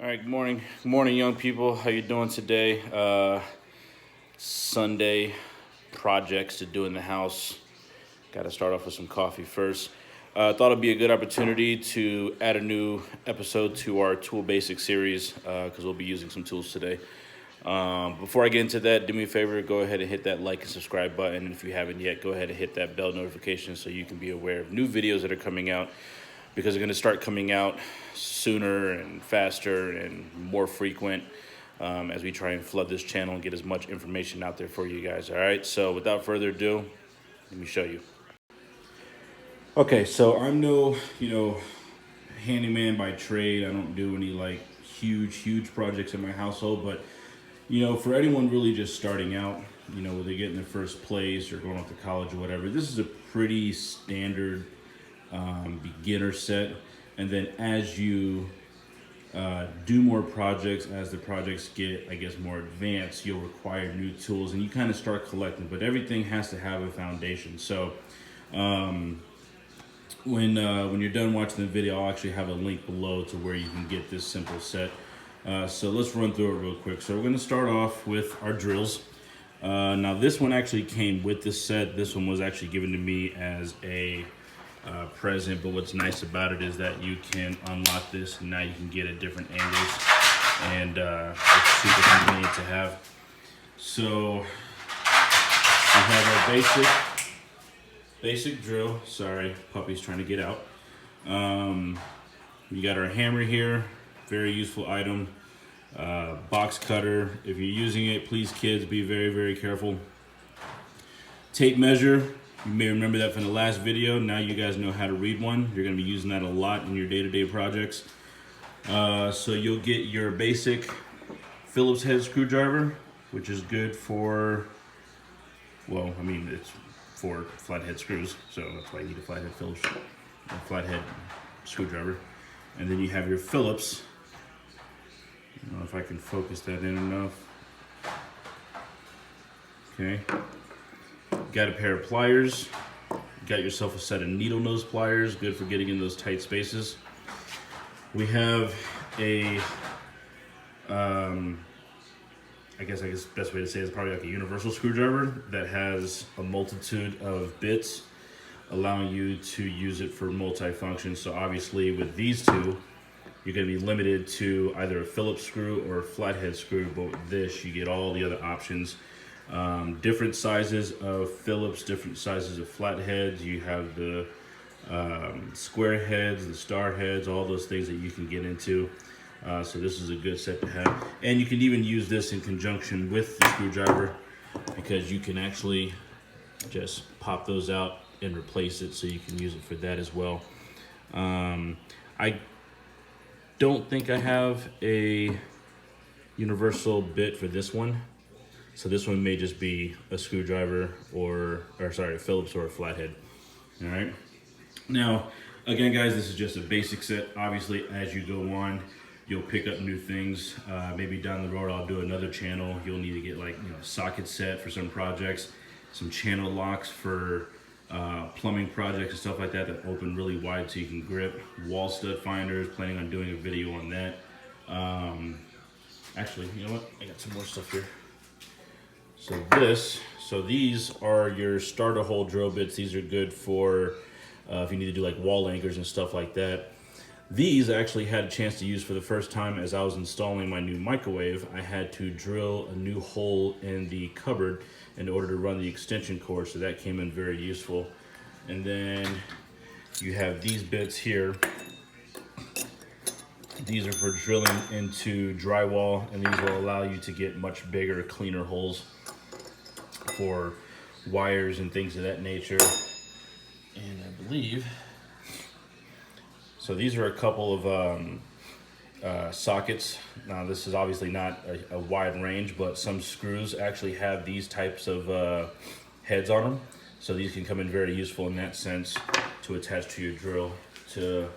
All right, good morning, young people. How you doing today? Sunday projects to do in the house. Got to start off with some coffee first. Thought it'd be a good opportunity to add a new episode to our Tool Basic series because we'll be using some tools today. Before I get into that, do me a favor, go ahead and hit that like and subscribe button. And if you haven't yet, go ahead and hit that bell notification so you can be aware of new videos that are coming out, because they're going to start coming out sooner and faster and more frequent as we try and flood this channel and get as much information out there for you guys. All right, so without further ado, let me show you. Okay, so I'm no, handyman by trade. I don't do any like huge projects in my household, but for anyone really just starting out, whether they're getting their first place or going off to college or whatever, this is a pretty standard beginner set. And then as you do more projects, as the projects get, I guess, more advanced, you'll require new tools and you kind of start collecting, but everything has to have a foundation. So when you're done watching the video, I'll actually have a link below to where you can get this simple set. So let's run through it real quick. So we're going to start off with our drills. Now this one actually came with this set. This one was actually given to me as a present, but what's nice about it is that you can unlock this and now you can get at different angles, and it's super convenient to have. So we have our basic drill. Sorry, puppy's trying to get out. We got our hammer here, very useful item. Box cutter, if you're using it, please kids, be very careful. Tape measure, you may remember that from the last video. Now you guys know how to read one. You're going to be using that a lot in your day-to-day projects. So you'll get your basic Phillips head screwdriver, which is good for, it's for flathead screws, so that's why you need a flathead screwdriver. And then you have your Phillips. I don't know if I can focus that in enough. Okay. Got a pair of pliers. Got yourself a set of needle nose pliers, good for getting in those tight spaces. We have a, I guess the best way to say it is probably like a universal screwdriver that has a multitude of bits, allowing you to use it for multi-function. So obviously with these two, you're going to be limited to either a Phillips screw or a flathead screw, but with this you get all the other options. Different sizes of Phillips, different sizes of flatheads. You have the square heads, the star heads, all those things that you can get into. So this is a good set to have. And you can even use this in conjunction with the screwdriver, because you can actually just pop those out and replace it, so you can use it for that as well. I don't think I have a universal bit for this one. So this one may just be a screwdriver a Phillips or a flathead. All right. Now, again, guys, this is just a basic set. Obviously, as you go on, you'll pick up new things. Maybe down the road, I'll do another channel. You'll need to get like a socket set for some projects, some channel locks for plumbing projects and stuff like that open really wide so you can grip. Wall stud finders, planning on doing a video on that. Actually, you know what? I got some more stuff here. So these are your starter hole drill bits. These are good for if you need to do like wall anchors and stuff like that. These I actually had a chance to use for the first time as I was installing my new microwave. I had to drill a new hole in the cupboard in order to run the extension cord, so that came in very useful. And then you have these bits here. These are for drilling into drywall, and these will allow you to get much bigger, cleaner holes for wires and things of that nature. And I believe, so these are a couple of sockets. Now this is obviously not a wide range, but some screws actually have these types of heads on them. So these can come in very useful in that sense to attach to your drill to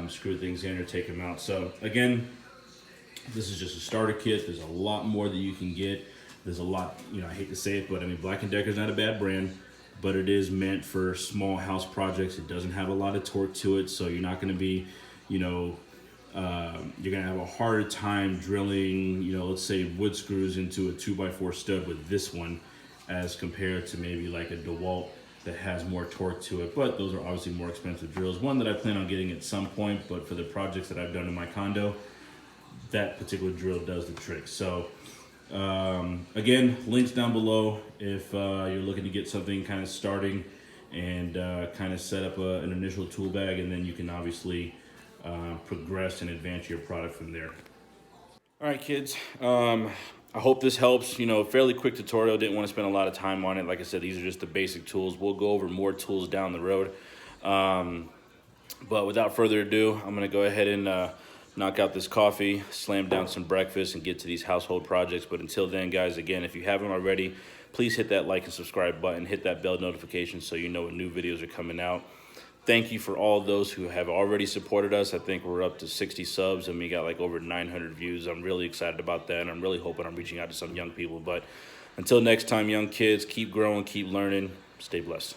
screw things in or take them out. So again, this is just a starter kit. There's a lot more that you can get. There's a lot, I hate to say it, but I mean, Black & Decker's not a bad brand, but it is meant for small house projects. It doesn't have a lot of torque to it, so you're not going to be, you're gonna have a harder time drilling, you know, let's say wood screws into a 2x4 stud with this one, as compared to maybe like a DeWalt that has more torque to it. But those are obviously more expensive drills. One that I plan on getting at some point, but for the projects that I've done in my condo, that particular drill does the trick. So again, links down below if you're looking to get something kind of starting and kind of set up an initial tool bag, and then you can obviously progress and advance your product from there. All right, kids. I hope this helps. You know, fairly quick tutorial. Didn't want to spend a lot of time on it. Like I said, these are just the basic tools. We'll go over more tools down the road. But without further ado, I'm going to go ahead and knock out this coffee, slam down some breakfast, and get to these household projects. But until then, guys, again, if you haven't already, please hit that like and subscribe button. Hit that bell notification so you know when new videos are coming out. Thank you for all those who have already supported us. I think we're up to 60 subs and we got like over 900 views. I'm really excited about that, and I'm really hoping I'm reaching out to some young people. But until next time, young kids, keep growing, keep learning, stay blessed.